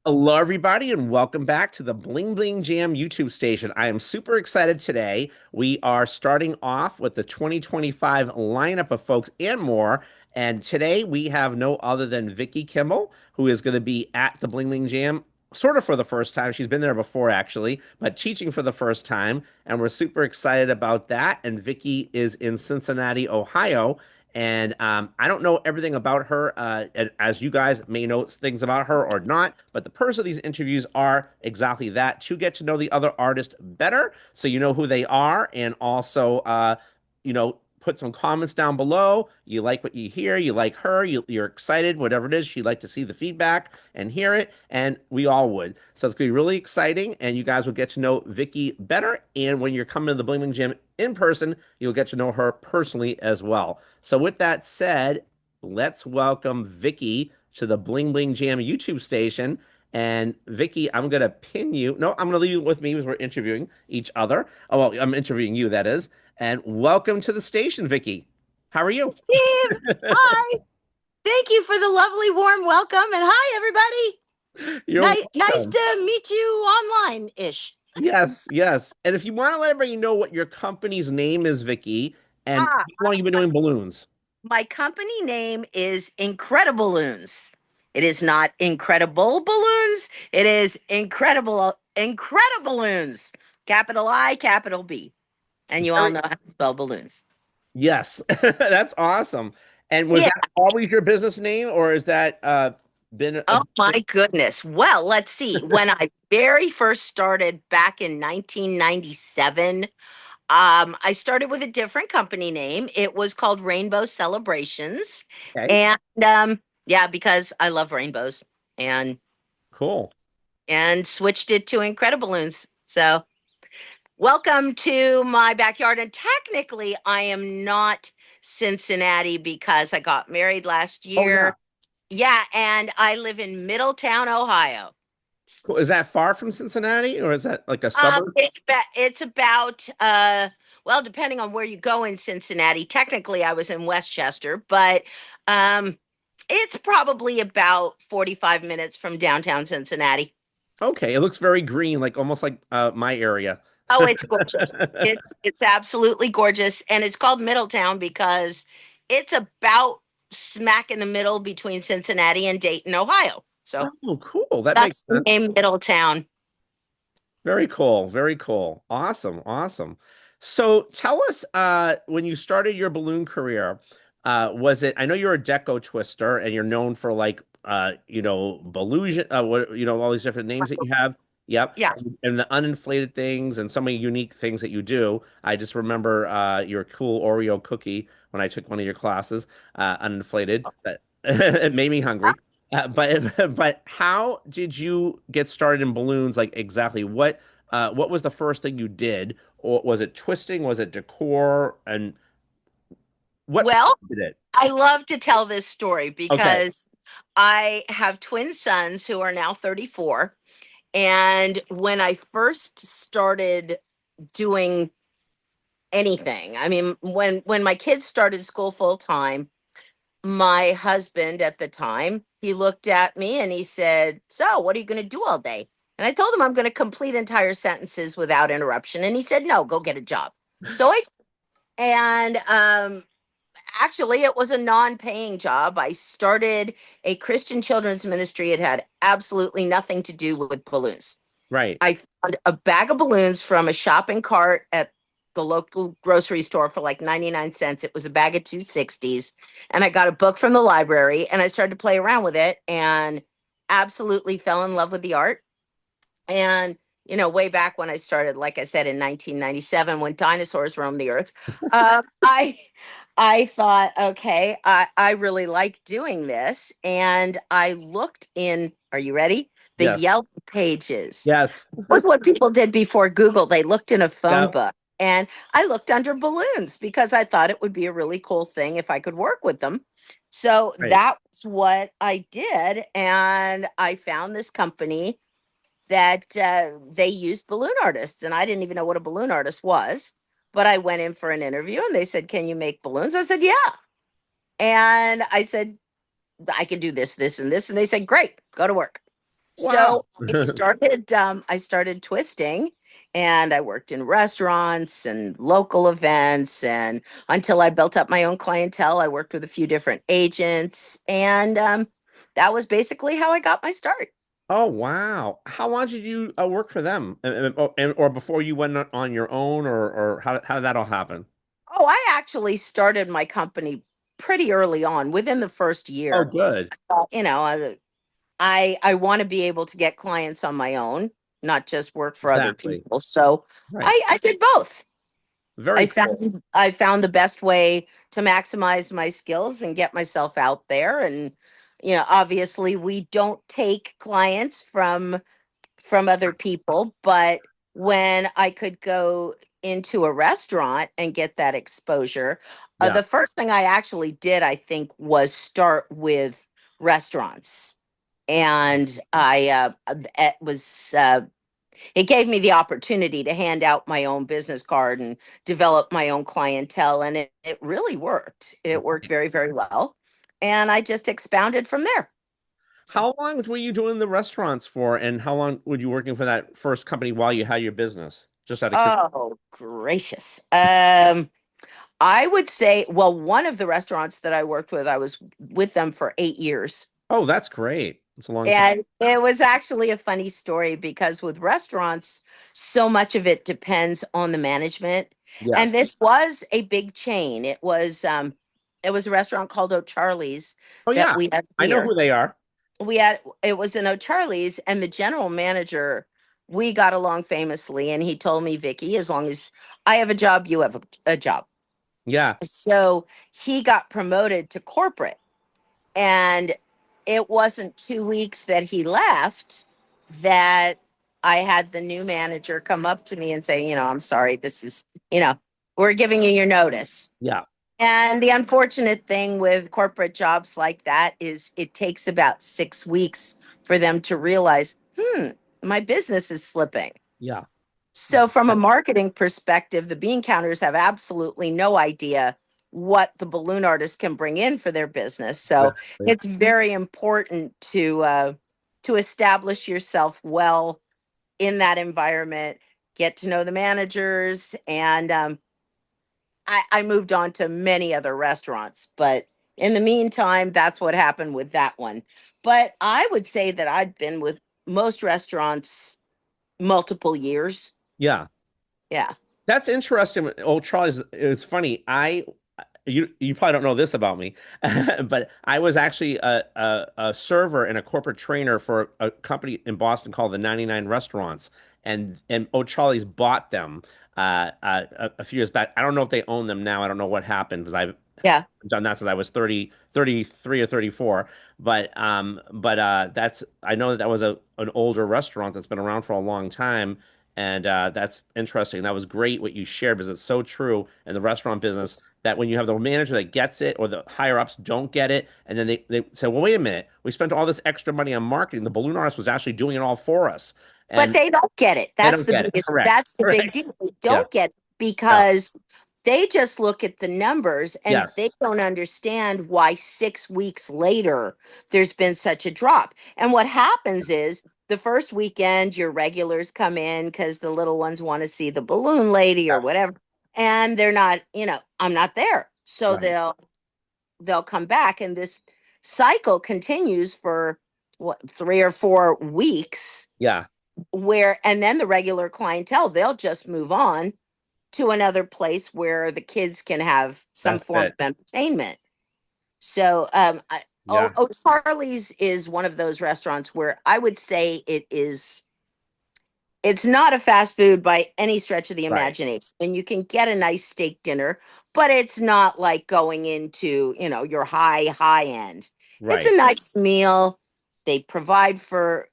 Hello, everybody, and welcome back to the Bling Bling Jam YouTube station. I am super excited today. We are starting off with the 2025 lineup of folks and more. And today we have no other than Vicky Kimble, who is going to be at the Bling Bling Jam sort of for the first time. She's been there before, actually, but teaching for the first time. And we're super excited about that. And Vicky is in Cincinnati, Ohio. And I don't know everything about her, as you guys may know things about her or not. But the purpose of these interviews are exactly that, to get to know the other artist better, so you know who they are, and also, put some comments down below. You like what you hear, you like her, you're excited, whatever it is. She'd like to see the feedback and hear it, and we all would. So it's going to be really exciting, and you guys will get to know Vicky better. And when you're coming to the Bling Bling Gym in person, you'll get to know her personally as well. So with that said, let's welcome Vicky to the Bling Bling Jam YouTube station. And Vicky, I'm gonna pin you. No, I'm gonna leave you with me because we're interviewing each other. Oh, well, I'm interviewing you, that is. And welcome to the station, Vicky. How are you? Steve, hi. Thank you for the lovely warm welcome. And hi, everybody. You're Nice welcome. to meet you online-ish. Yes, yes. And if you want to let everybody know what your company's name is, Vicky, and Ah, how long you've been doing balloons. my company name is Incredible Balloons. It is not Incredible Balloons. It is Incredible Balloons. Capital I, capital B. And you all Very, know how to spell balloons. yes, that's awesome. And was Yeah. that always your business name, or is that been a Oh my goodness. Well, let's see. When I very first started back in 1997, I started with a different company name. It was called Rainbow Celebrations. okay? And yeah, because I love rainbows and Cool. switched it to Incrediballoons. So welcome to my backyard. And technically I am not Cincinnati because I got married last Oh yeah. year. Yeah, and I live in Middletown, Ohio. Cool. Is that far from Cincinnati, or is that like a suburb? It's about well, depending on where you go in Cincinnati. Technically, I was in Westchester, but um, it's probably about 45 minutes from downtown Cincinnati. Okay, it looks very green, like almost like my area. Oh, it's gorgeous. It's absolutely gorgeous, and it's called Middletown because it's about smack in the middle between Cincinnati and Dayton, Ohio. So Oh, cool. That makes that's the sense. name Middletown. Very cool. Very cool. Awesome. Awesome. So tell us, when you started your balloon career, was it, I know you're a deco twister and you're known for like, Balloosion, all these different names that you have. Yep. Yeah. And the uninflated things and so many unique things that you do. I just remember your cool Oreo cookie when I took one of your classes, uninflated. That it made me hungry. But how did you get started in balloons? Like exactly what was the first thing you did? Or was it twisting? Was it decor? And what Well, did it? I love to tell this story Okay. because I have twin sons who are now 34. And when I first started doing anything, I mean, when my kids started school full time, my husband at the time, he looked at me and he said, "So, what are you going to do all day?" And I told him I'm going to complete entire sentences without interruption. And he said, "No, go get a job." So I and actually, it was a non-paying job. I started a Christian children's ministry. It had absolutely nothing to do with balloons. Right. I found a bag of balloons from a shopping cart at the local grocery store for like 99 cents. It was a bag of 260s. And I got a book from the library and I started to play around with it and absolutely fell in love with the art. And, way back when I started, like I said, in 1997, when dinosaurs roamed the earth, uh, I I thought, okay, I really like doing this. And I looked in, are you ready? The Yes. Yelp pages. Yes. Look what people did before Google. They looked in a phone Yep. book. And I looked under balloons because I thought it would be a really cool thing if I could work with them. So Right. that was what I did. And I found this company that they used balloon artists. And I didn't even know what a balloon artist was. But I went in for an interview and they said, "Can you make balloons?" I said, "Yeah." And I said, "I can do this, this, and this." And they said, "Great, go to work." Wow. So I started twisting, and I worked in restaurants and local events, and until I built up my own clientele. I worked with a few different agents, and that was basically how I got my start. Oh, wow. How long did you work for them? Or before you went on your own, or how did that all happen? Oh, I actually started my company pretty early on, within the first Oh, year. good. You know, I want to be able to get clients on my own, not just work for other Exactly. people. So Right. I did both. Very cool. I found the best way to maximize my skills and get myself out there. And obviously we don't take clients from other people, but when I could go into a restaurant and get that exposure, Yeah. the first thing I actually did, I think, was start with restaurants. And it was it gave me the opportunity to hand out my own business card and develop my own clientele, and it really worked. It worked very, very well, and I just expounded from there. How long were you doing the restaurants for, and how long were you working for that first company while you had your business? Just out of curiosity. Oh, gracious. I would say, well, one of the restaurants that I worked with, I was with them for 8 years. Oh, that's great. It's a long time. And it was actually a funny story because with restaurants, so much of it depends on the management. Yes. And this was a big chain. It was a restaurant called O'Charlie's Oh, that yeah. we had I know who here. they are. It was an O'Charlie's, and the general manager, we got along famously, and he told me, Vicky, as long as I have a job, you have a job. Yeah. So he got promoted to corporate. And it wasn't 2 weeks that he left that I had the new manager come up to me and say, I'm sorry, we're giving you your notice. Yeah. And the unfortunate thing with corporate jobs like that is it takes about 6 weeks for them to realize, my business is slipping. Yeah. Yeah. So, from a marketing perspective, the bean counters have absolutely no idea what the balloon artist can bring in for their business. So, Exactly. it's very important to establish yourself well in that environment, get to know the managers, and I moved on to many other restaurants. But in the meantime, that's what happened with that one. But I would say that I'd been with most restaurants multiple years. Yeah. Yeah. That's interesting. Oh, Charlie's, it's funny. You probably don't know this about me, but I was actually a server and a corporate trainer for a company in Boston called the 99 Restaurants, and O'Charlie's bought them a few years back. I don't know if they own them now. I don't know what happened because I've Yeah. done that since I was 33 or 34. But that's I know that was an older restaurant that's been around for a long time. And that's interesting. That was great what you shared because it's so true in the restaurant business that when you have the manager that gets it or the higher ups don't get it, and then they say, well, wait a minute, we spent all this extra money on marketing. The balloon artist was actually doing it all for us. But And they don't get it. they don't get it. Correct. That's the big Correct. deal. They Yeah. don't get it Yeah. because they just look at the numbers and they Yes. don't understand why 6 weeks later there's been such a drop. And what happens is the first weekend, your regulars come in because the little ones want to see the balloon lady or Yes. whatever. And they're not, I'm not there. So Right. they'll come back, and this cycle continues for what, 3 or 4 weeks, Yeah. where and then the regular clientele, they'll just move on to another place where the kids can have some That's form it. of entertainment. So Yeah. O'Charlie's is one of those restaurants where I would say it's not a fast food by any stretch of the Right. imagination, and you can get a nice steak dinner, but it's not like going into your high end. It's Right. a nice meal. They provide for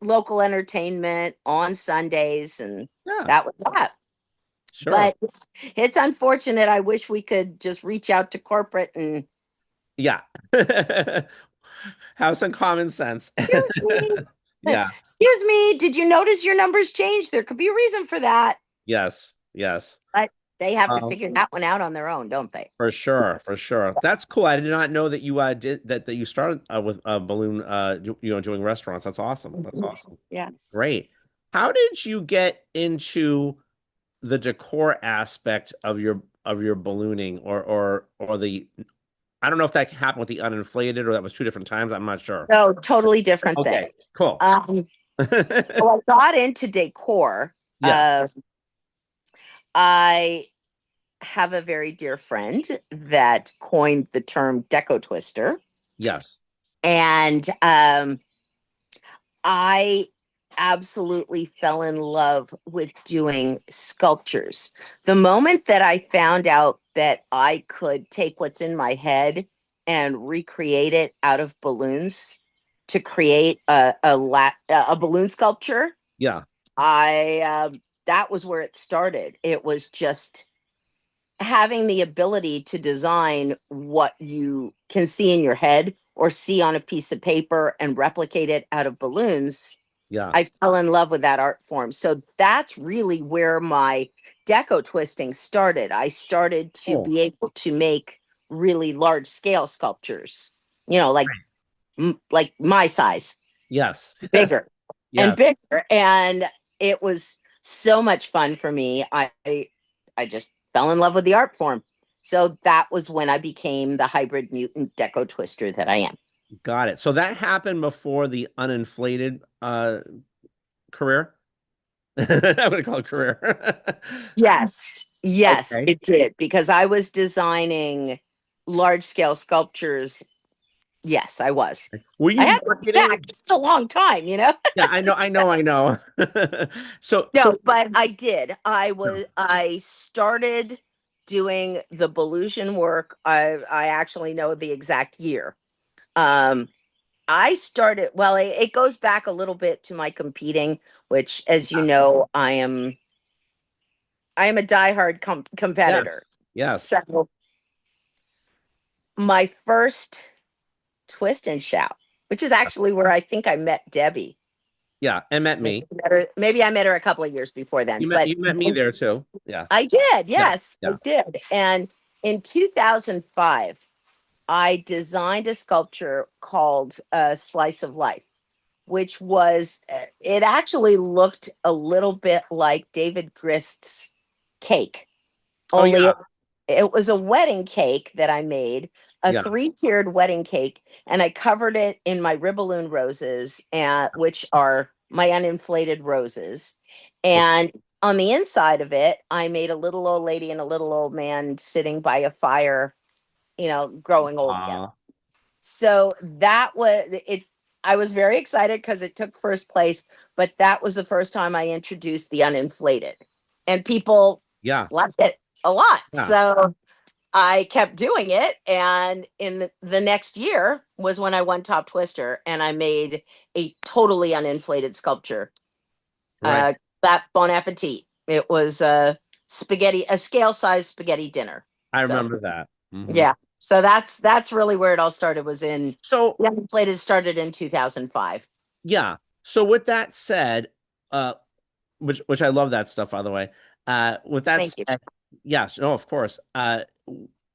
local entertainment on Sundays, and Yeah. that was that. Sure. But it's unfortunate. I wish we could just reach out to corporate and, Yeah. Have some common sense. excuse me, Yeah. excuse me, did you notice your numbers changed? There could be a reason for that. Yes. Yes. They have to Um, figure that one out on their own, don't they? for sure, for sure. That's cool. I did not know that you did that you started with a balloon doing restaurants. That's awesome. That's Mhm. awesome. Yeah. Great. How did you get into the decor aspect of your ballooning or the I don't know if that happened with the uninflated or that was two different times. I'm not sure. No, totally different thing. Okay, cool. Um, so I got into decor. Yeah, I have a very dear friend that coined the term deco twister. yes, And I absolutely fell in love with doing sculptures. The moment that I found out that I could take what's in my head and recreate it out of balloons to create a balloon sculpture, yeah, I that was where it started. It was just having the ability to design what you can see in your head or see on a piece of paper and replicate it out of balloons. yeah. I fell in love with that art form. So that's really where my deco twisting started. I started to Cool. be able to make really large scale sculptures, like my size, Yes, bigger and yes. bigger. And it was so much fun for me. I just fell in love with the art form. So that was when I became the hybrid mutant deco twister that I am. Got it. So that happened before the uninflated career. I'm gonna call it career. Yes. Yes, Okay. it did because I was designing large scale sculptures. Yes, I was. Were I you had to look back. marketing? It's a long time, you know? Yeah, I know. So, No, but I did. I started doing the Balloosion work. I actually know the exact year. Um I started, well, it goes back a little bit to my competing, which, as you yeah. know, I am a diehard competitor. Yes, yes, So my first twist and shout, which is actually where I think I met Debbie. yeah. And met me. Maybe I met her a couple of years before then, but You met me there too. Yeah, I did. yeah, Yes, I yeah. did. And in 2005, I designed a sculpture called Slice of Life, which was, it actually looked a little bit like David Grist's cake, Oh only yeah, it was a wedding cake that I made, a yeah. three-tiered wedding cake, and I covered it in my Ribbaloon roses, which are my uninflated roses. And on the inside of it, I made a little old lady and a little old man sitting by a fire, growing old together. Aw, So that was it. I was very excited because it took first place, but that was the first time I introduced the uninflated, and people yeah, loved it a lot. yeah. So I kept doing it, and in the next year was when I won Top Twister, and I made a totally uninflated sculpture. Right. That Bon Appetit. It was a scale size spaghetti dinner. I So remember that. yeah. So that's really where it all started. Was in So the uninflated started in 2005. yeah. So with that said, uh, which I love that stuff, by the way. With that Thank you. said, yes, no, of course.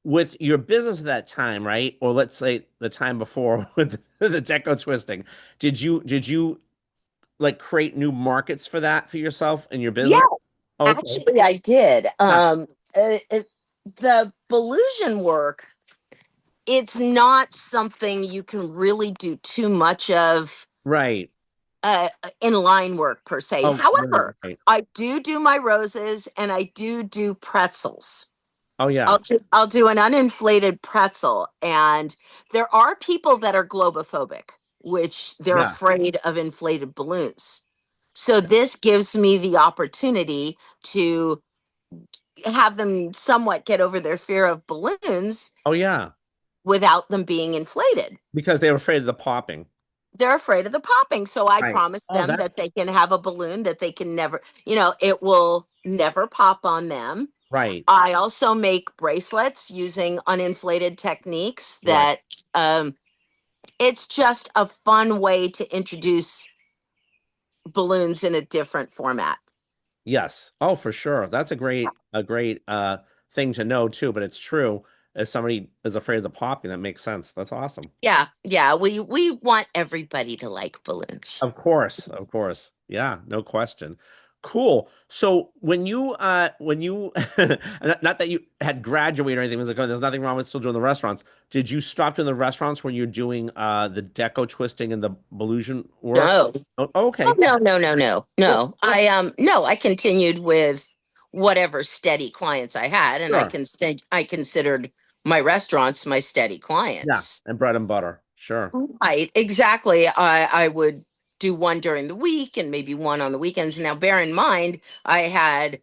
With your business at that time, right? Or let's say the time before with the deco twisting, did you like create new markets for that for yourself and your business? Yes, Okay. actually, I did. Yeah. The Balloosion work, it's not something you can really do too much of Right. in line work per se. Oh, right, However, right. I do my roses and I do pretzels. Oh, yeah. I'll do an uninflated pretzel, and there are people that are globophobic, which they're Yeah. afraid of inflated balloons. So this gives me the opportunity to have them somewhat get over their fear of balloons Oh, yeah. without them being inflated. Because they were afraid of the popping. They're afraid of the popping. So I Right. promise Oh, them that that's they can have a balloon that they can never, it will never pop on them. right. I also make bracelets using uninflated techniques Right. that it's just a fun way to introduce balloons in a different format. Yes. Oh, for sure. That's a great thing to know too, but it's true. If somebody is afraid of the popping, that makes sense. That's awesome. Yeah, yeah. We want everybody to like balloons. Of course, of course. Yeah, no question. Cool. So when you not that you had graduated or anything, it was like, oh, there's nothing wrong with still doing the restaurants. Did you stop doing the restaurants when you're doing the deco twisting and the Balloosion work? No. Oh, Oh, okay. no, no, no, no, Cool. no. I continued with whatever steady clients I had, and Sure. I considered my restaurants my steady Yeah. clients. And bread and butter. Sure. Right, exactly. I would do one during the week and maybe one on the weekends. Now, bear in mind, I had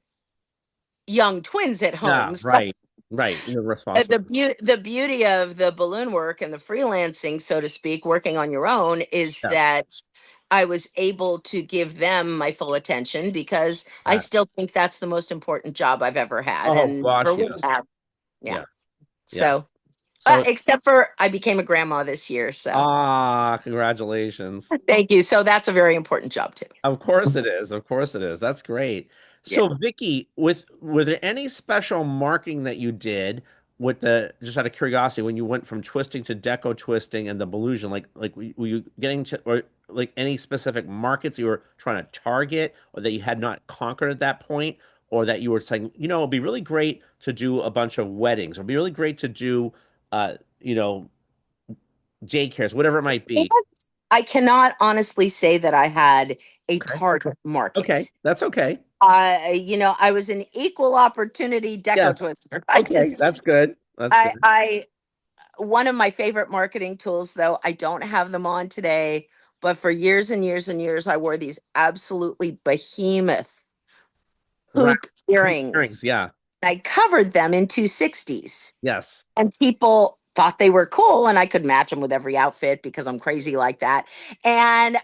young twins at Yeah, home, so right. Right. You're responsible. the beauty of the balloon work and the freelancing, so to speak, working on your own, is Yes. that I was able to give them my full attention because I Yes. still think that's the most important job I've ever had, Oh and for gosh, women yes. have, yeah. Yes. Yeah. So, So, except for I became a grandma this year, so congratulations. thank you. So that's a very important job too. Of course it is. Of course it is. That's great. Yeah. So, Vicky, were there any special marketing that you did with the just out of curiosity when you went from twisting to deco twisting and the Balloosion? Like were you getting to or like any specific markets you were trying to target or that you had not conquered at that point, or that you were saying, it'd be really great to do a bunch of weddings, it'd be really great to do uh, you know, daycares, whatever it might be. I cannot honestly say that I had a Okay. target Okay. market. That's okay. I was an equal opportunity deco Yes. twister. Okay, that's good. That's I, good. I, one of my favorite marketing tools, though, I don't have them on today, but for years and years and years, I wore these absolutely behemoth Right. hoop Hoop earrings. earrings. Yeah. I covered them in 260s, Yes. and people thought they were cool, and I could match them with every outfit because I'm crazy like that. And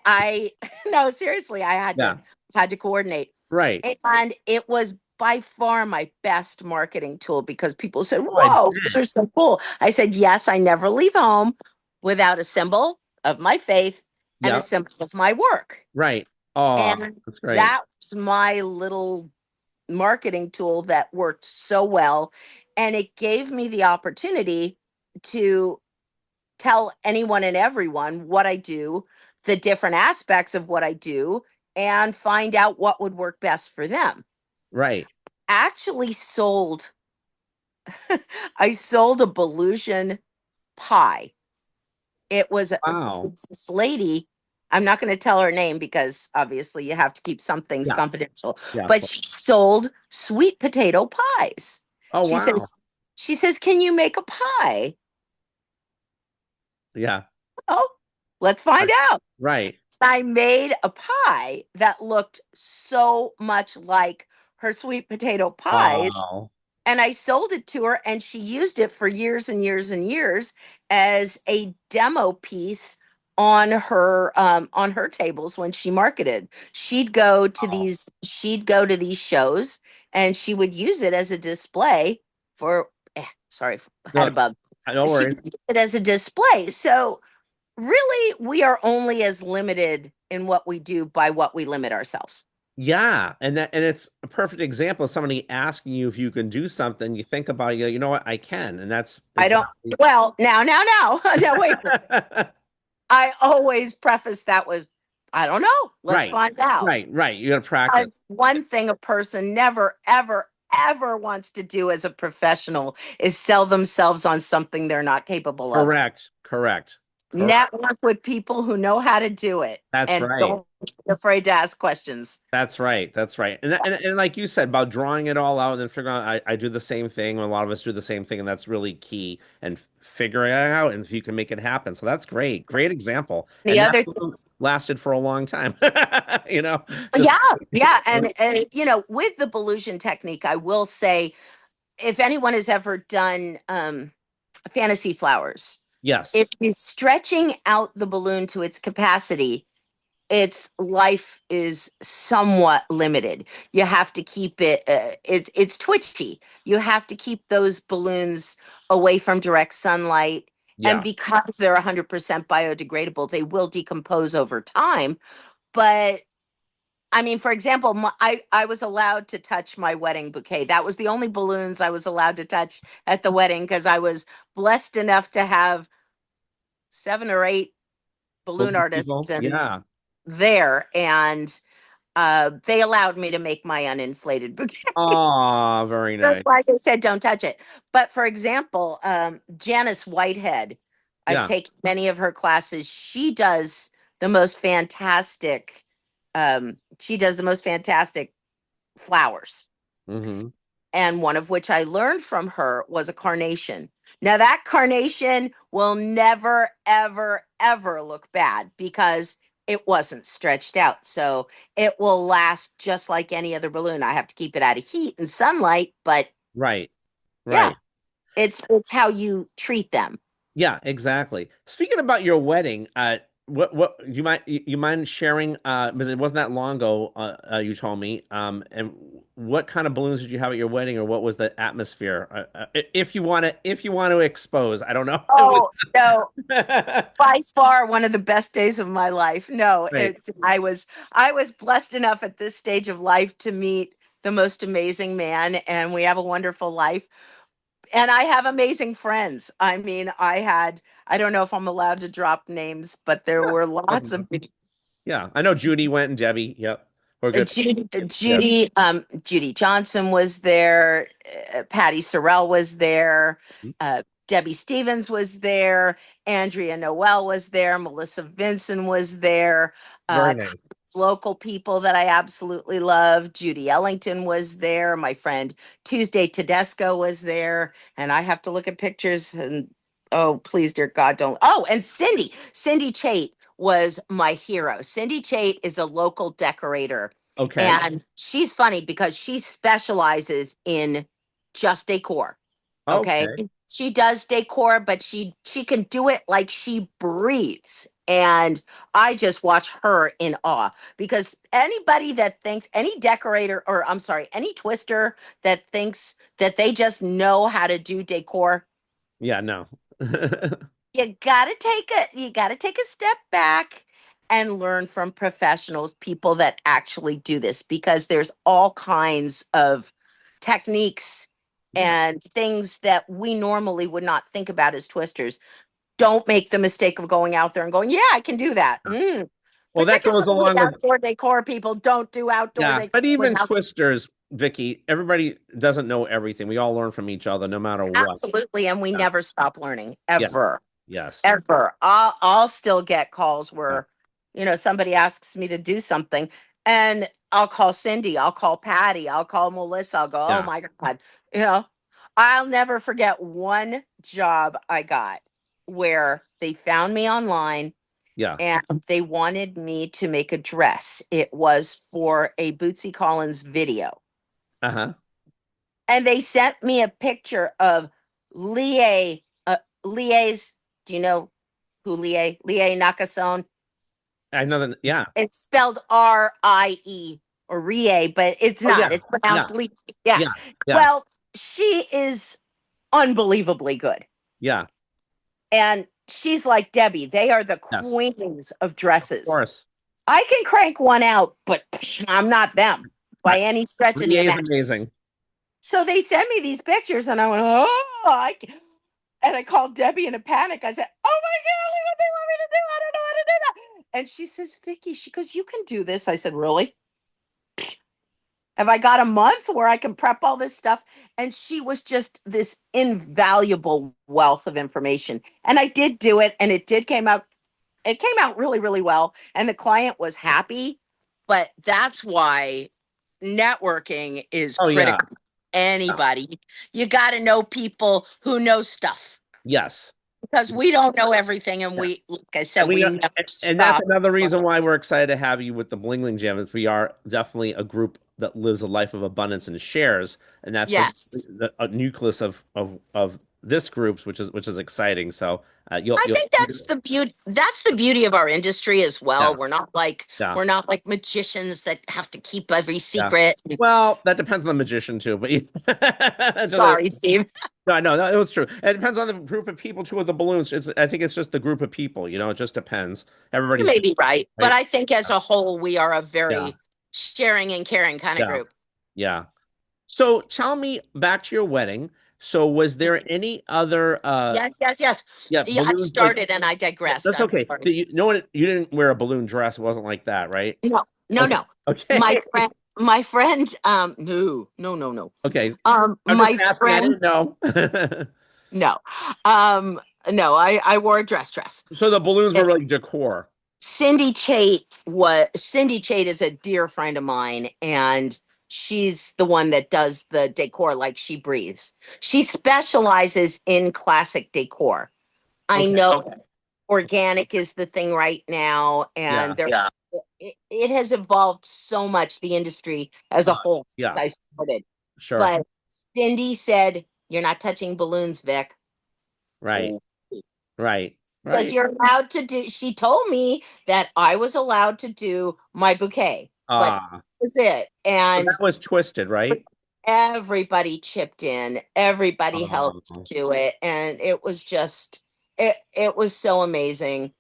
no, seriously, I Yeah. had to coordinate. Right. And it was by far my best marketing tool because people said, Oh, I "Whoa, those bet. are so cool." I said, "Yes, I never leave home without a symbol of my faith and a Yep. symbol of my work." Right. Oh, And that's great. that was my little marketing tool that worked so well. And it gave me the opportunity to tell anyone and everyone what I do, the different aspects of what I do, and find out what would work best for them. Right. Actually sold I sold a Balloosion pie. It was Wow. this lady. I'm not going to tell her name because obviously you have to keep some things Yeah. confidential, Yeah. but she sold sweet potato pies. Oh, She wow. says, she says, "Can you make a pie?" Yeah. Oh, let's find Right. out. Right. I made a pie that looked so much like her sweet potato pies, Oh. and I sold it to her, and she used it for years and years and years as a demo piece on her tables when she marketed. Oh. She'd go to these shows, and she would use it as a display for sorry, had a No, bug. no She worries. would use it as a display. So really, we are only as limited in what we do by what we limit ourselves. Yeah, and it's a perfect example of somebody asking you if you can do something. You think about it, you know what, I can, and that's I don't, exactly. well, now, now, wait. I always preface that was, I don't know. Let's Right, find out. right, right. You got to practice. One thing a person never, ever, ever wants to do as a professional is sell themselves on something they're not capable of. Correct, correct, correct. Network with people who know how to do it That's and right. don't be afraid to ask questions. That's right. That's right. And like you said about drawing it all out and then figuring out, I do the same thing. A lot of us do the same thing, and that's really key. And figuring it out, and if you can make it happen. So that's great. Great example. The And that other lasted for a long time. You know, just Yeah, yeah, and with the Balloosion technique, I will say, if anyone has ever done fantasy flowers, if yes. you're stretching out the balloon to its capacity, its life is somewhat limited. You have to keep it. It's twitchy. You have to keep those balloons away from direct sunlight, and Yeah. because they're 100% biodegradable, they will decompose over time. But I mean, for example, I was allowed to touch my wedding bouquet. That was the only balloons I was allowed to touch at the wedding because I was blessed enough to have 7 or 8 balloon Balloon artists people. and Yeah. there, and they allowed me to make my uninflated bouquet. Oh, very nice. Like I said, don't touch it. But for example, Janice Whitehead, I've Yeah. taken many of her classes. The most fantastic. She does the most fantastic flowers, Hmm. and one of which I learned from her was a carnation. Now that carnation will never, ever, ever look bad because it wasn't stretched out. So it will last just like any other balloon. I have to keep it out of heat and sunlight, but Right. yeah, Right. it's how you treat them. Yeah, exactly. Speaking about your wedding, what you mind sharing? Because it wasn't that long ago. You told me. And what kind of balloons did you have at your wedding, or what was the atmosphere? If you want to expose, I don't know. It Oh no, was by far one of the best days of my life. No, right. I was blessed enough at this stage of life to meet the most amazing man, and we have a wonderful life. And I have amazing friends. I mean, I don't know if I'm allowed to drop names, but there were lots Doesn't- of Yeah, I know Judy went and Debbie. Yep, we're good. Yes. Judy Johnson was there, Patty Sorrell was there, Debbie Stevens was there, Andrea Noel was there, Melissa Vinson was there, Very uh, nice. local people that I absolutely love. Judy Ellington was there. My friend Tuesday Tedesco was there, and I have to look at pictures and oh, please, dear God, don't. Oh, and Cindy Chait was my hero. Cindy Chait is a local decorator, Okay. and she's funny because she specializes in just decor. Okay. Okay. She does decor, but she can do it like she breathes. And I just watch her in awe because anybody that thinks any decorator or I'm sorry, any twister that thinks that they just know how to do decor, Yeah. No. you gotta take a step back and learn from professionals, people that actually do this, because there's all kinds of techniques Yeah. and things that we normally would not think about as twisters. Don't make the mistake of going out there and going, yeah, I can do that. Well, that goes Particularly along with. outdoor decor people don't do outdoor Yeah, decor but even without. twisters, Vicky, everybody doesn't know everything. We all learn from each other, no matter what. Absolutely, and we Yeah. never stop learning Yeah. ever. Yes. Ever. I'll still get calls Yeah. where, somebody asks me to do something, and I'll call Cindy, I'll call Patty, I'll call Melissa, I'll go, oh Yeah. my God. You know, I'll never forget one job I got where they found me online Yeah. and they wanted me to make a dress. It was for a Bootsy Collins video. Uh-huh. And they sent me a picture of Lie, Lie's, do you know who Lie Nakasone? I know that. Yeah. It's spelled Rie or Rie, but it's Oh, not. yeah. It's Yeah. pronounced Lie. Yeah. Yeah. Yeah. Well, she is unbelievably good. Yeah. And she's like Debbie. They are the Yes. queens of Of dresses. course. I can crank one out, but I'm not them by Right. any stretch of the Rie is imagination. amazing. So they sent me these pictures, and I went, oh, and I called Debbie in a panic. I said, oh my God, look what they want me to do. I don't know how to do that. And she says, Vicky, she goes, you can do this. I said, really? Have I got a month where I can prep all this stuff? And she was just this invaluable wealth of information. And I did do it, and it came out really, really well. And the client was happy. But that's why networking is Oh, yeah. critical. Yeah. Anybody, you got to know people who know stuff Yes. because we don't know everything. And Yeah. like I And said, we we are, never and that's stop. another reason why we're excited to have you with the Bling Bling Jam is we are definitely a group that lives a life of abundance and shares, and that's Yes. the a nucleus of this group, which is exciting. So I you'll think that's the beauty of our industry as yeah, well. yeah, We're not like magicians that have to keep every yeah. secret. Well, that depends on the magician too, but Sorry, Steve. no, it was true. It depends on the group of people too with the balloons. I think it's just the group of people. It just depends. You Everybody's may different, be right, but right? I think as Yeah, a whole, we are a yeah. very sharing and caring kind of Yeah. group. Yeah. So tell me back to your wedding. So was there any other Yes, yes, yes. yeah, Yeah, I balloons like started and I digressed. that's I'm okay. sorry. Did you no one you didn't wear a balloon dress, it wasn't like that, right? No, no, Okay. no. Okay. My friend, no, no, no, no. Okay. I'm just My asking, I friend, didn't know. no, um, no. I wore a dress. So the balloons were It's like decor. Cindy Chait is a dear friend of mine, and she's the one that does the decor like she breathes. She specializes in classic decor. I Okay. know organic is the thing right now, Yeah. and it has evolved so much, the industry as a Uh, whole since yeah, I started. sure. But Cindy said, "You're not touching balloons, Vic." Right. Oh. Right. Because Right. you're allowed to do, she told me that I was allowed to do my bouquet, but that Ah, was it. so that And was twisted, right? everybody chipped in, everybody helped Oh, do it, and it was just it was so amazing.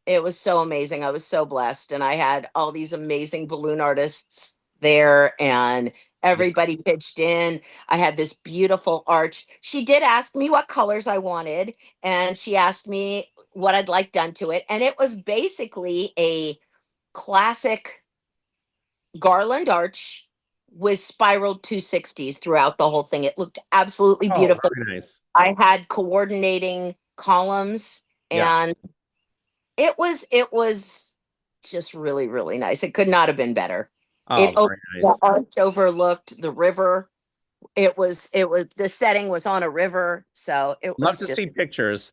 It was so amazing. I was so blessed, and I had all these amazing balloon artists there, and yeah. everybody pitched in. I had this beautiful arch. She did ask me what colors I wanted, and she asked me what I'd like done to it, and it was basically a classic garland arch with spiraled 260s throughout the whole thing. It looked absolutely Oh, beautiful. very nice. I had coordinating columns, Yeah. and it was just really really nice. It could not have been better. Oh, very The nice. arch overlooked the river. It was the setting was on a river, so it Love was to see just. pictures.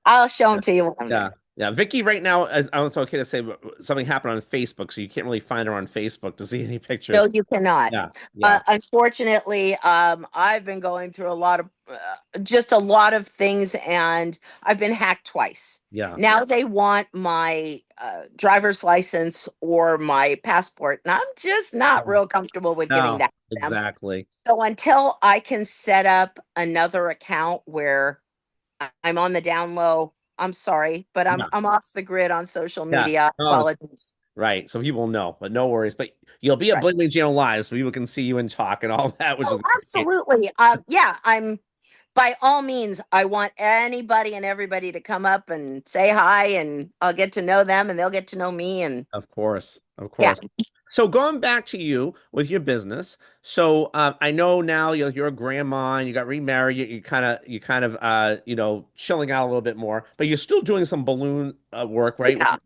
I'll show Yeah. them to you when I'm Yeah. there. Yeah. Vicky right now, I don't know if it's okay to say, but something happened on Facebook, so you can't really find her on Facebook to see any pictures. No, you cannot. Yeah. Yeah. Unfortunately, I've been going through just a lot of things, and I've been hacked twice. Yeah. Now they want my driver's license or my passport, and I'm just not Oh, real comfortable with giving no, that to them. exactly. So until I can set up another account where I'm on the down low, I'm sorry, but I'm Yeah. I'm off the grid on social Yeah. media. I Oh, apologize. right. So people know, but no worries. But you'll be at Right. Bling Bling Jam Live, so people can see you and talk and all that, which is Oh, great. absolutely. Yeah, I'm by all means, I want anybody and everybody to come up and say hi, and I'll get to know them and they'll get to know me. And Of course. Of yeah, course. So going back to you with your business, so I know now you're a grandma and you got remarried. You kind of chilling out a little bit more, but you're still doing some balloon work, right? yeah,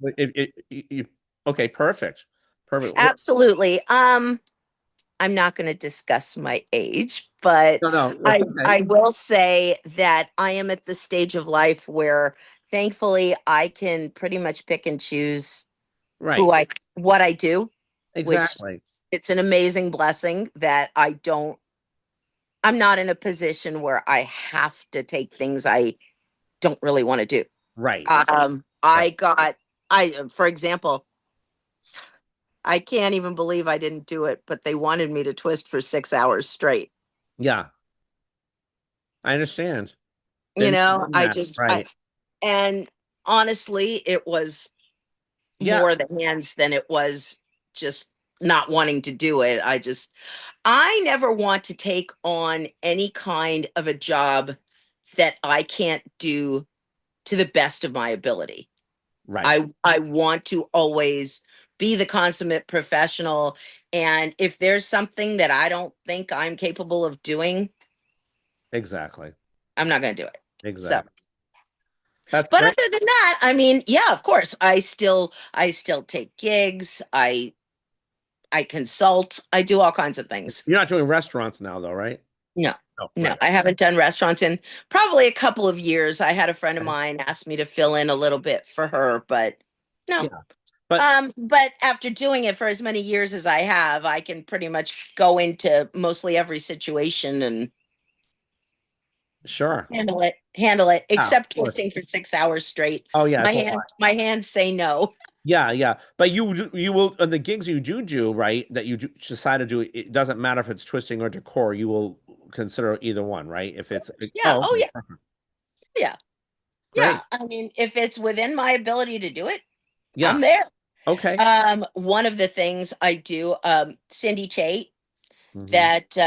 Okay, perfect, perfect. absolutely. I'm not going to discuss my age, but No, no, that's I okay. will say that I am at the stage of life where thankfully I can pretty much pick and choose Right, what I do, which exactly. it's an amazing blessing that I'm not in a position where I have to take things I don't really want to do. Right, right. For example, I can't even believe I didn't do it, but they wanted me to twist for 6 hours straight. Yeah, I understand. You Been know, doing that. Right. and honestly, it was Yeah, more the hands than it was just not wanting to do it. I never want to take on any kind of a job that I can't do to the best of my ability. right. I want to always be the consummate professional, and if there's something that I don't think I'm capable of doing, Exactly. I'm not going to do it. So, Exactly. That's but great. other than that, I mean, yeah, of course, I still take gigs. I consult. I do all kinds of things. You're not doing restaurants now, though, right? No. Oh, No, right. I haven't done restaurants in probably a couple of years. I had a friend of mine ask me to fill in a little bit for her, but no. Yeah. But But after doing it for as many years as I have, I can pretty much go into mostly every situation and sure. handle it, Yeah, of except course. twisting for 6 hours straight. Oh, yeah, My it's a hand, lot. my hands say no. Yeah, yeah. But you will on the gigs you do, right? That decide to do, it doesn't matter if it's twisting or decor, you will consider either one, right? If it's Yeah. oh, Oh okay, yeah. perfect. Yeah. Yeah. Great. I mean, if it's within my ability to do it, I'm Yeah. there. Okay. One of the things I do, Cindy Tate, Hmm. that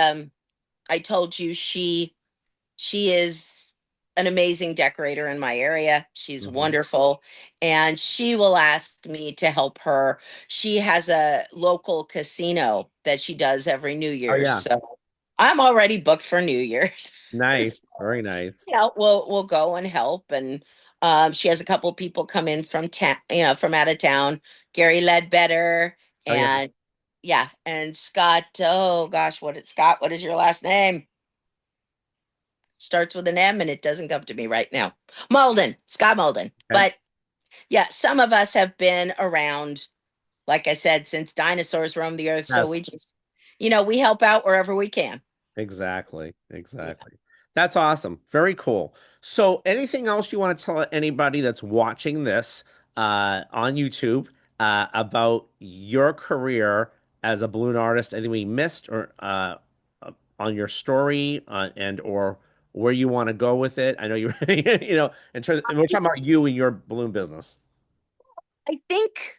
I told you she is an amazing decorator in my area. She's Hmm. wonderful. And she will ask me to help her. She has a local casino that she does every New Oh Year's. yeah. So I'm already booked for New Year's. Nice. Very nice. Yeah, we'll go and help. And she has a couple people come in from town, from out of town. Gary Ledbetter Oh yeah. and yeah, and Scott. Oh gosh, Scott? What is your last name? Starts with an M and it doesn't come to me right now. Malden, Scott Malden. Okay. But yeah, some of us have been around, like I said, since dinosaurs roamed the earth. So Yes. we just, we help out wherever we can. Exactly. Yeah. Exactly. That's awesome. Very cool. So, anything else you want to tell anybody that's watching this on YouTube about your career as a balloon artist? Anything we missed or on your story and or where you want to go with it? I know you, in terms, and we're talking about you and your balloon business. I think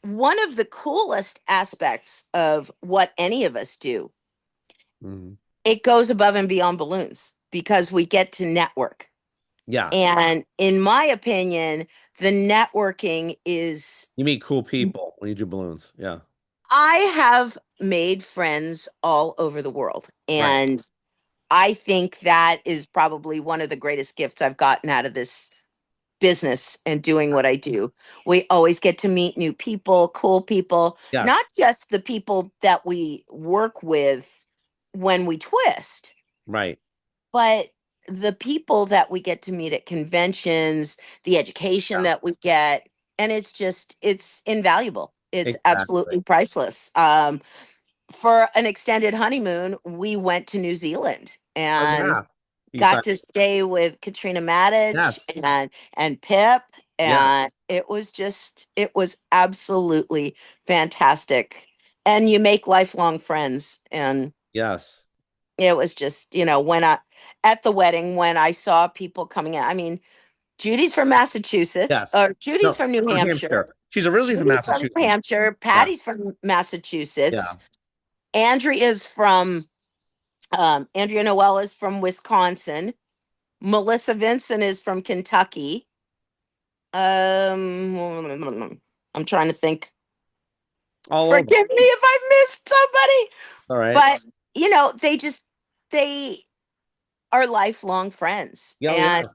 one of the coolest aspects of what any of us do, Mhm. it goes above and beyond balloons because we get to network. Yeah, And in my opinion, the networking is, you meet cool people when you do balloons. Yeah, I have made friends all over the world. right. And I think that is probably one of the greatest gifts I've gotten out of this business and doing what I do. We always get to meet new people, cool people, not Yes, just the people that we work with when we twist, right. but the people that we get to meet at conventions, the education Yeah, that we get, and it's invaluable. It's exactly. absolutely priceless. For an extended honeymoon, we went to New Zealand Oh and yeah. You got saw, to stay with Katrina Matich yes, and Pip, yes, and it was absolutely fantastic. And you make lifelong friends, and yes, it was just, when I at the wedding when I saw people coming in. I mean, Judy's from Massachusetts, yes. or Judy's No, from New from Hampshire. Hampshire. She's originally from Judy's from New Massachusetts. Hampshire. Yeah, Patty's from Massachusetts. yeah. Andrea's from Andrea Noel is from Wisconsin. Melissa Vincent is from Kentucky. I'm trying to think. All over. Forgive me if I missed somebody, All right. but they are lifelong friends, Yeah, oh, and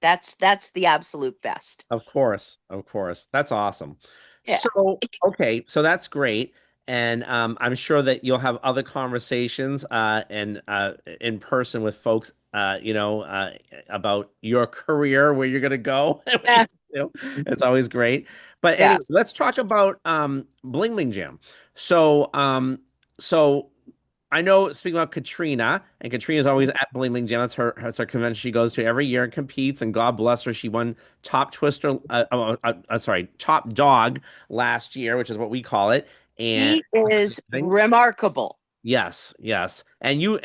yeah. that's the absolute best. Of course, of course. That's awesome. Yeah. So, okay, so that's great. And I'm sure that you'll have other conversations and in person with folks, about your career, where you're going to go. Yeah. It's always great. But Yeah. anyway, let's talk about Bling Bling Jam. So, so I know, speaking about Katrina, and Katrina's always at Bling Bling Jam. That's her convention she goes to every year and competes. And God bless her, she won top twister, sorry, top dog last year, which is what we call it. And He is remarkable. yes, yes. And you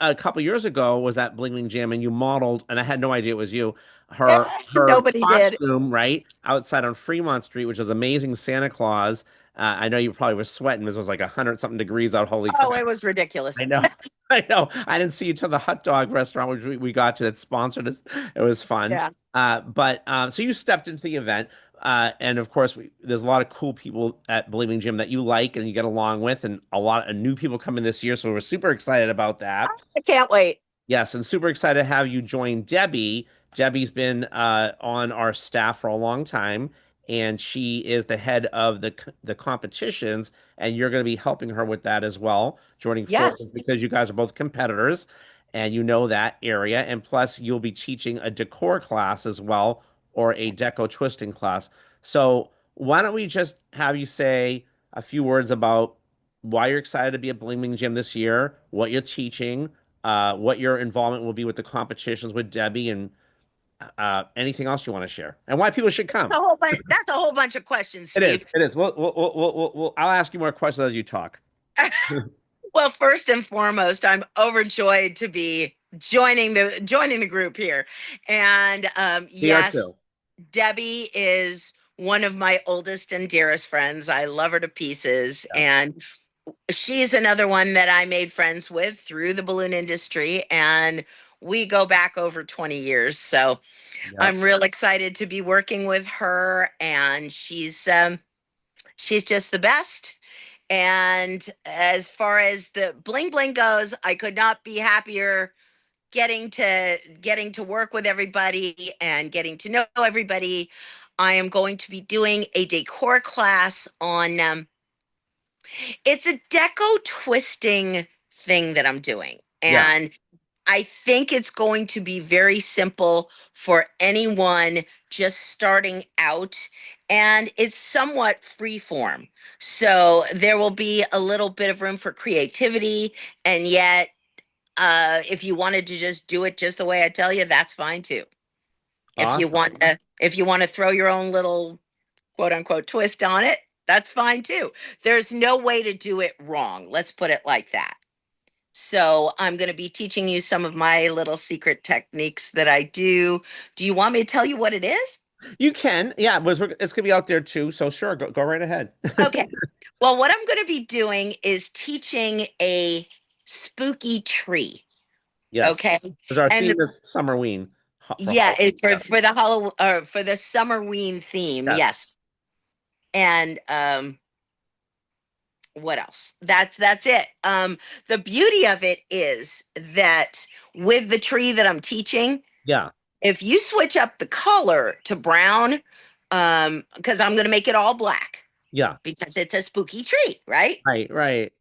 a couple years ago was at Bling Bling Jam, and you modeled, and I had no idea it was you. Her Nobody did. costume, right, outside on Fremont Street, which was amazing Santa Claus. I know you probably were sweating. This was like 100 something degrees out. Holy Oh, crap. it was I ridiculous. know. I know. I didn't see you to the hot dog restaurant, which we got to that sponsored us. It was fun. Yeah. But so you stepped into the event. And of course, there's a lot of cool people at Believing Jim that you like and you get along with, and a lot of new people coming this year. So we're super excited about that. I can't wait. Yes, and super excited to have you join Debbie. Debbie's been on our staff for a long time, and she is the head of the competitions, and you're going to be helping her with that as well, joining forces Yes. because you guys are both competitors, and you know that area. And plus, you'll be teaching a decor class as well, or a deco twisting class. So why don't we just have you say a few words about why you're excited to be at Bling Bling Gym this year, what you're teaching, what your involvement will be with the competitions with Debbie, and anything else you want to share, and why people should come. That's a whole bunch of questions, It is. Steve. It is. I'll ask you more questions as you talk. Well, first and foremost, I'm overjoyed to be joining the group here. And We are yes, too. Debbie is one of my oldest and dearest friends. I love her to pieces. Yes. And she's another one that I made friends with through the balloon industry. And we go back over 20 years. So Yep. I'm real excited to be working with her. And she's just the best. And as far as the bling bling goes, I could not be happier getting to work with everybody and getting to know everybody. I am going to be doing a decor class on it's a deco twisting thing that I'm doing. Yeah. And I think it's going to be very simple for anyone just starting out. And it's somewhat free form. So there will be a little bit of room for creativity. And yet, if you wanted to just do it just the way I tell you, that's fine too. Awesome. If you want to throw your own little quote unquote twist on it, that's fine too. There's no way to do it wrong. Let's put it like that. So I'm going to be teaching you some of my little secret techniques that I do. Do you want me to tell you what it is? You can. Yeah, it's gonna be out there too. So sure, go right ahead. Okay. Well, what I'm going to be doing is teaching a spooky tree. Yes. Okay. Because our And theme is Summerween for yeah, Halloween. Yeah. for the Halloween or for the Summerween theme, Yes. yes. And what else? That's it. The beauty of it is that with the tree that I'm teaching, Yeah. if you switch up the color to brown, because I'm going to make it all black Yeah. because it's a spooky tree, right? Right. Right.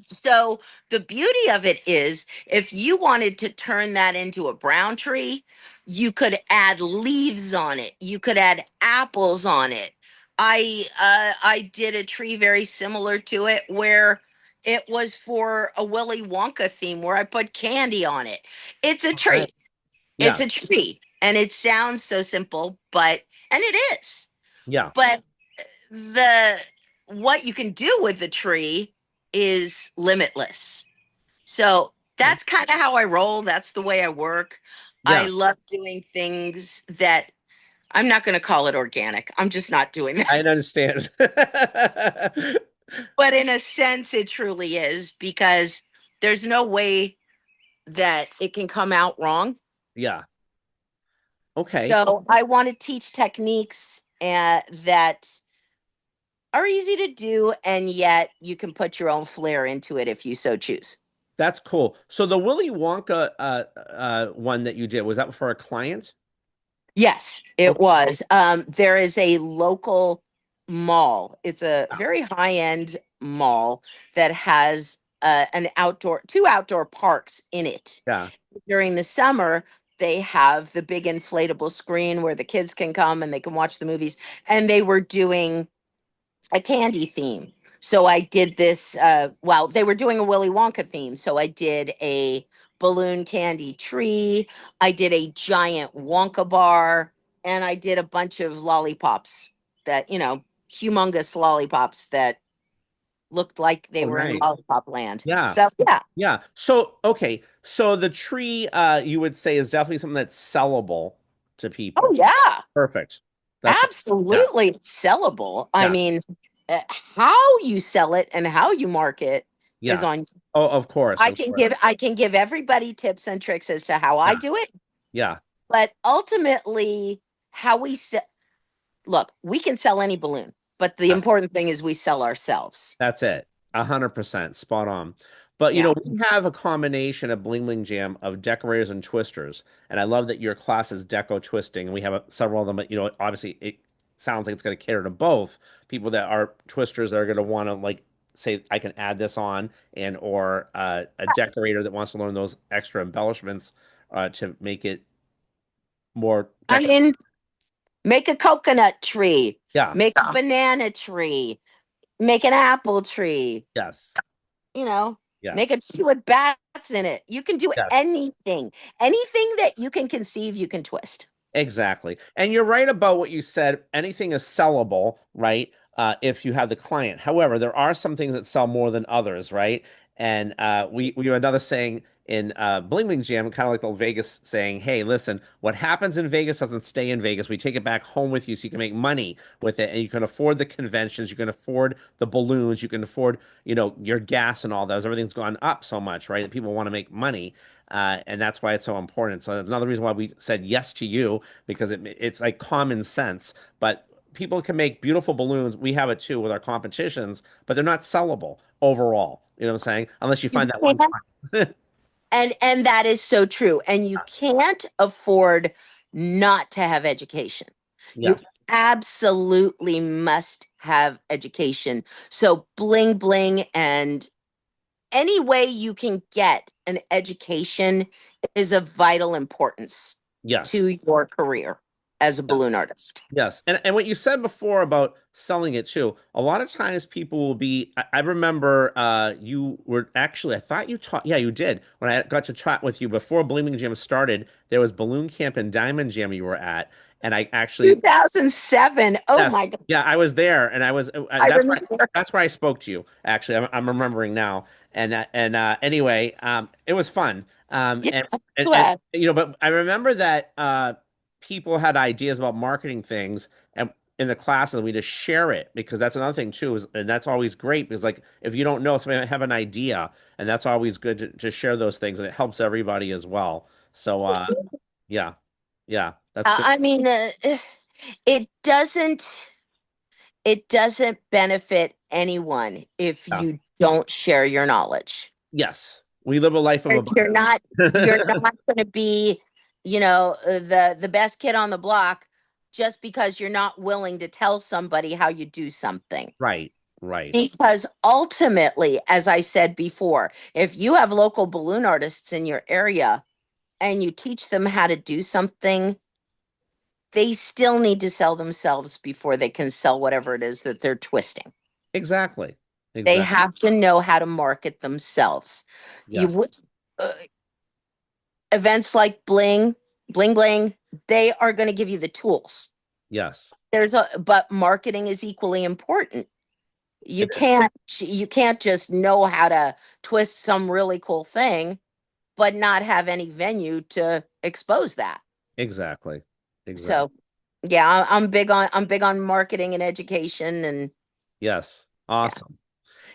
So the beauty of it is if you wanted to turn that into a brown tree, you could add leaves on it. You could add apples on it. I did a tree very similar to it where it was for a Willy Wonka theme where I put candy on it. It's a All right. tree. It's Yeah. a tree. And it sounds so simple, but and it is. Yeah. But the what you can do with the tree is limitless. So Okay. that's kind of how I roll. That's the way I work. I Yeah. love doing things that I'm not going to call it organic. I'm just not doing that. I understand. But in a sense, it truly is because there's no way that it can come out wrong. Yeah. Okay. So I want to teach techniques that are easy to do, and yet you can put your own flair into it if you so choose. That's cool. So the Willy Wonka one that you did, was that for a client? Yes, it Okay. was. There is a local mall. It's a Yeah. very high end mall that has two outdoor parks in it. Yeah. During the summer, they have the big inflatable screen where the kids can come and they can watch the movies. And they were doing a candy theme. So I did this, well, they were doing a Willy Wonka theme. So I did a balloon candy tree. I did a giant Wonka bar. And I did a bunch of lollipops that, humongous lollipops that looked like they Oh, were in nice. lollipop land. Yeah. So, yeah. Yeah. So, okay. So the tree, you would say is definitely something that's sellable to Oh, people. yeah. Perfect. That's what, yeah. Absolutely. It's sellable. I Yeah. mean, how you sell it and how you market is Yeah. on. Oh, of course. Of course. I can give everybody tips and tricks as to how I Yeah. do it, Yeah. but ultimately how we sell, look, we can sell any balloon, but the Yeah. important thing is we sell ourselves. That's it. 100% spot on. But Yeah. we have a combination of Bling Bling Jam of decorators and twisters, and I love that your class is deco twisting, and we have several of them. But obviously, it sounds like it's going to cater to both people that are twisters that are going to want to like say, I can add this on, and or a decorator that wants to learn those extra embellishments to make it more I decorative. mean, make a coconut tree, Yeah. make a banana tree, make an apple tree, Yes. you know, make Yes. a tree with bats in it. You can do Yes. anything. Anything that you can conceive, you can twist. Exactly. And you're right about what you said. Anything is sellable, right? If you have the client. However, there are some things that sell more than others, right? And we have another saying, in Bling Bling Jam, kind of like the Vegas saying, "Hey, listen, what happens in Vegas doesn't stay in Vegas. We take it back home with you, so you can make money with it, and you can afford the conventions, you can afford the balloons, you can afford, your gas and all those. Everything's gone up so much, right? That people want to make money." And that's why it's so important. So that's another reason why we said yes to you because it's like common sense. But people can make beautiful balloons. We have it too with our competitions, but they're not sellable overall. You know what I'm saying? Unless you You find that one can't, client. and that is so true. And you can't afford not to have education. You Yes. absolutely must have education. So bling bling and any way you can get an education is of vital importance Yes. to your career as a Yeah. balloon artist. Yes. And what you said before about selling it too, a lot of times people will be, I remember you were actually, I thought you taught, yeah, you did. When I got to chat with you before Blooming Jam started, there was Balloon Camp and Diamond Jam you were at. And I actually, 2007. Oh yes, my God. yeah, I was there, and I was. I That's why. remember. That's why I spoke to you. Actually, I'm remembering now. And anyway, it was fun. Yeah, And glad. but I remember that people had ideas about marketing things, and in the classes we just share it because that's another thing too. And that's always great because like if you don't know, somebody might have an idea, and that's always good to share those things, and it helps everybody as well. So yeah, yeah, that's good. I mean, it doesn't it doesn't benefit anyone if Yeah. you don't share your knowledge. Yes, we live a life of And you're abundance. not going to be, the best kid on the block just because you're not willing to tell somebody how you do something. Right, right. Because ultimately, as I said before, if you have local balloon artists in your area and you teach them how to do something, they still need to sell themselves before they can sell whatever it is that they're twisting. Exactly. They Exactly. have to know how to market themselves. You Yes. would events like Bling Bling, they are going to give you the tools. Yes. But marketing is equally important. It You is. can't just know how to twist some really cool thing, but not have any venue to expose that. Exactly. Exactly. So, yeah, I'm big on marketing and education, and Yes. yeah. Awesome.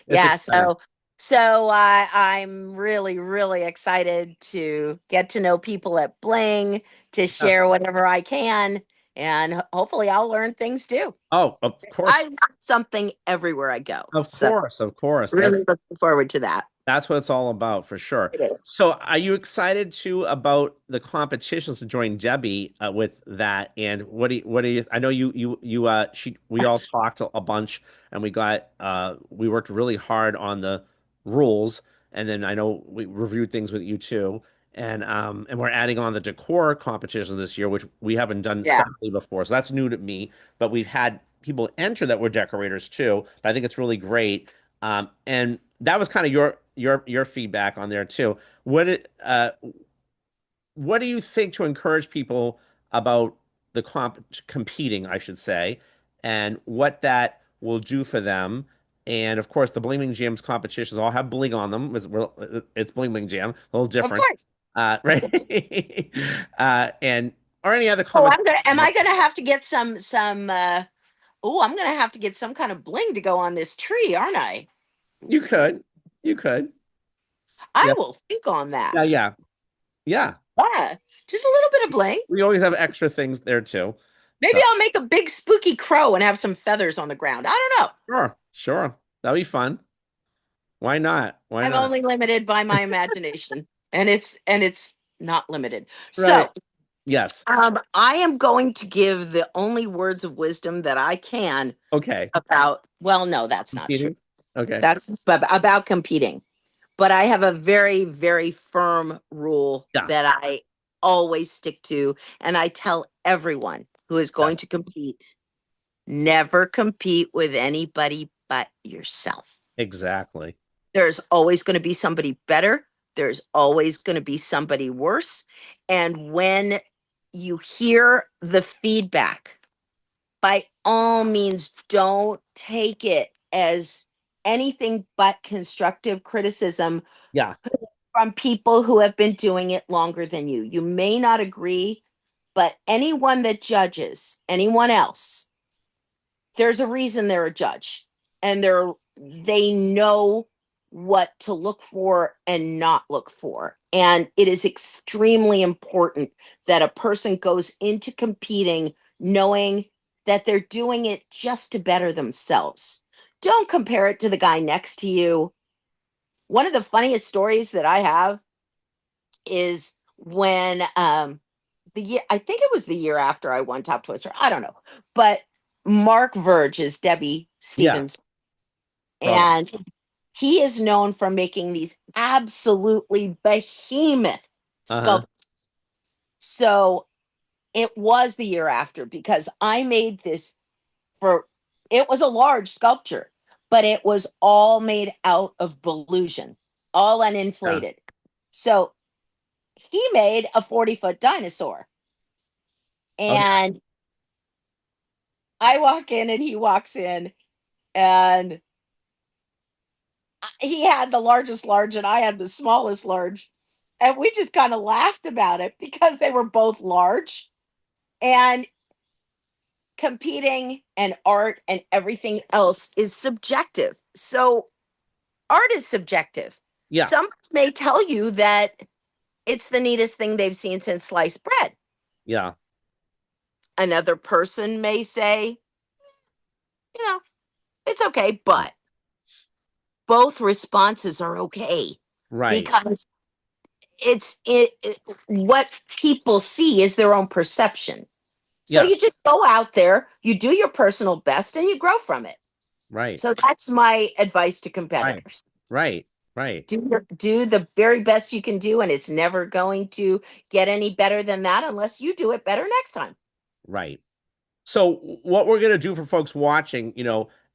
It's Yeah, exciting. so I'm really, really excited to get to know people at Bling, to Yes. share whatever I can, and hopefully I'll learn things too. Oh, of I course. learn something everywhere I go. Of So course. Of course. really looking forward to that. That's what it's all about for sure. It is. So, are you excited too about the competitions to join Debbie with that? And what do you? I know we all talked a bunch, and we worked really hard on the rules, and then I know we reviewed things with you too, and we're adding on the decor competition this year, which we haven't done Yeah. separately before, so that's new to me. But we've had people enter that were decorators too. But I think it's really great. And that was kind of your feedback on there too. What do you think to encourage people about the competing, I should say, and what that will do for them? And of course, the Bling Bling Jams competitions all have bling on them. It's Bling Bling Jam, a little Of different, course. Of course. right? And or any other Oh, competition. am I gonna have to get I'm gonna have to get some kind of bling to go on this tree, aren't I? You could, you could, I yeah, will think on yeah, that. yeah, yeah. Yeah. Just a little bit of bling. We always have extra things there too. Maybe So I'll make a big spooky crow and have some feathers on the ground. I don't know. sure, sure, that'd be fun. Why not? Why I'm not? only limited by my imagination, and it's not limited. Right. So, Yes. I am going to give the only words of wisdom that I can Okay. about. Well, no, that's not true. Competing. Okay. That's about competing. But I have a very, very firm rule Yeah. that I always stick to, and I tell everyone who is Yeah. going to compete: never compete with anybody but yourself. Exactly. There's always going to be somebody better. There's always going to be somebody worse. And when you hear the feedback, by all means, don't take it as anything but constructive criticism. Yeah. from people who have been doing it longer than you. You may not agree, but anyone that judges anyone else, there's a reason they're a judge, and they know what to look for and not look for. And it is extremely important that a person goes into competing knowing that they're doing it just to better themselves. Don't compare it to the guy next to you. One of the funniest stories that I have is when the year, I think it was the year after I won Top Twister. I don't know. But Mark Verge is Debbie Yeah, Stevens, brother. and he is known for making these absolutely behemoth Uh-huh. sculptures. So it was the year after, because I made this for, it was a large sculpture, but it was all made out of Balloosion, all Yeah. uninflated. So he made a 40-foot dinosaur. Okay. And I walk in and he walks in, and he had the largest large and I had the smallest large. And we just kind of laughed about it because they were both large, and competing and art and everything else is subjective. So art is subjective. Yeah. Some may tell you that it's the neatest thing they've seen since sliced bread. Yeah. Another person may say, you know, it's okay, Yeah. but both responses are okay, Right. because what people see is their own perception. So Yeah. you just go out there, you do your personal best, and you grow from it. Right. So that's my advice to Right. competitors. Right. Right. Do the very best you can do, and it's never going to get any better than that unless you do it better next time. Right. So what we're gonna do for folks watching,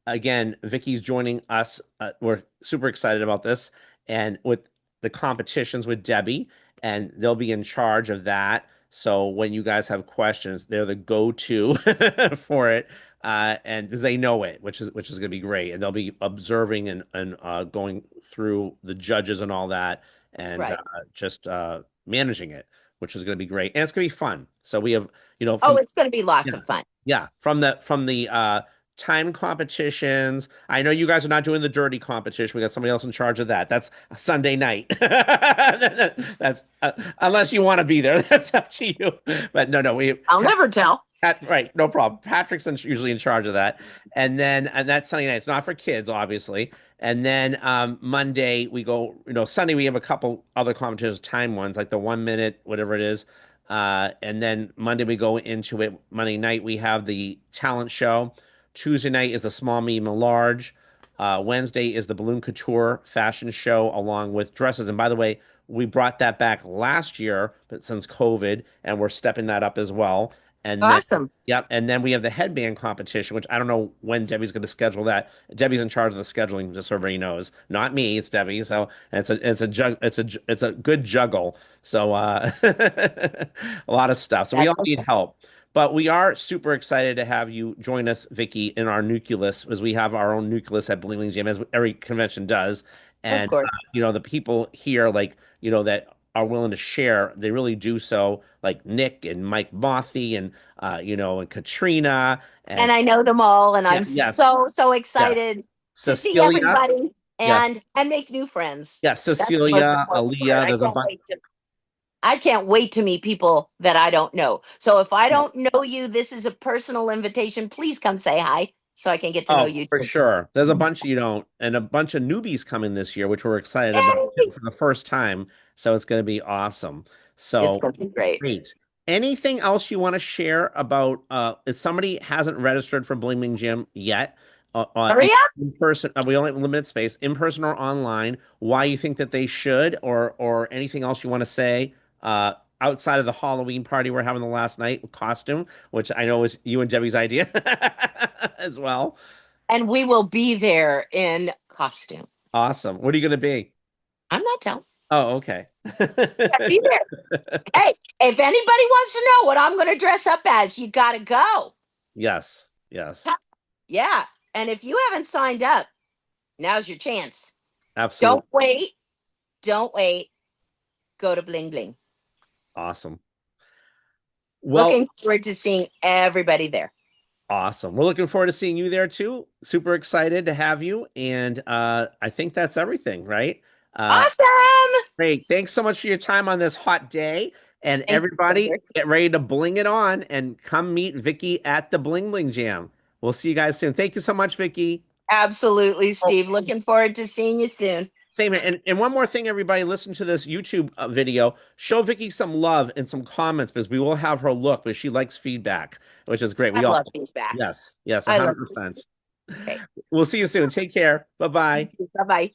again, Vicky's joining us. We're super excited about this, and with the competitions with Debbie, and they'll be in charge of that. So when you guys have questions, they're the go-to for it, and because they know it, which is gonna be great, and they'll be observing and going through the judges and all that, and Right. just managing it, which is gonna be great, and it's gonna be fun. So we have, Oh, from it's going to be lots yeah. of fun. Yeah, from the time competitions. I know you guys are not doing the dirty competition. We got somebody else in charge of that. That's a Sunday night. That's unless you want to be there, that's up to you. But no, no, we I'll never tell. Right, no problem. Patrick's usually in charge of that. And that's Sunday night. It's not for kids, obviously. And then Monday we go, Sunday we have a couple other competitions, time ones, like the 1 minute, whatever it is. And then Monday we go into it. Monday night we have the talent show. Tuesday night is the small, medium, and large. Wednesday is the Balloon Couture fashion show along with dresses. And by the way, we brought that back last year, but since COVID, and we're stepping that up as well. And then, Awesome. yep. And then we have the headband competition, which I don't know when Debbie's going to schedule that. Debbie's in charge of the scheduling, just so everybody knows. Not me, it's Debbie. So and it's a good juggle. So a lot of stuff. So we That's all need okay. help. But we are super excited to have you join us, Vicky, in our nucleus, as we have our own nucleus at Bling Bling Jam, as every convention does. Of And course. the people here, like, that are willing to share, they really do so, like Nick and Mike Bothy and and Katrina And and I know them all, and yeah, I'm yes, so yes. excited to see Cecilia, everybody yes, and make new friends. yeah, That's the most Cecilia, important part. Aaliyah, there's a bunch. I can't wait to meet people that I don't know. So if I don't know you, this is a personal invitation. Please come say hi so I can get to know Oh, you for too. sure. There's a bunch you don't, and a bunch of newbies coming this year, which we're excited about too, Yay! for the first time. So it's going to be awesome. It's So going to be great. great. Anything else you want to share about if somebody hasn't registered for Bling Bling Gym yet, Hurry up. in person, we only have limited space, in person or online, why you think that they should, or anything else you want to say outside of the Halloween party we're having the last night with costume, which I know is you and Debbie's idea as well. And we will be there in costume. Awesome. What are you going to be? I'm not telling. Oh, okay. Be there. Hey, if anybody wants to know what I'm going to dress up as, you got to go. Yes, yes, Yeah. And if you haven't signed up, now's your chance. absolutely. Don't wait. Don't wait. go to Bling Bling. Awesome. Well, Looking forward to seeing everybody there. awesome. We're looking forward to seeing you there too. Super excited to have you. And I think that's everything, right? Uh, Awesome. Great. Thanks so much for your time on this hot day. And Thank you, everybody, Cedric. get ready to bling it on and come meet Vicky at the Bling Bling Jam. We'll see you guys soon. Thank you so much, Vicky. Absolutely, Oh, Steve. Looking forward to seeing you soon. same here. And one more thing, everybody, listen to this YouTube video. Show Vicky some love and some comments because we will have her look, but she likes feedback, which is great. I We all, love feedback. yes, yes, I love 100%. feedback. Okay. We'll see you soon. Take care. Bye bye. Bye bye.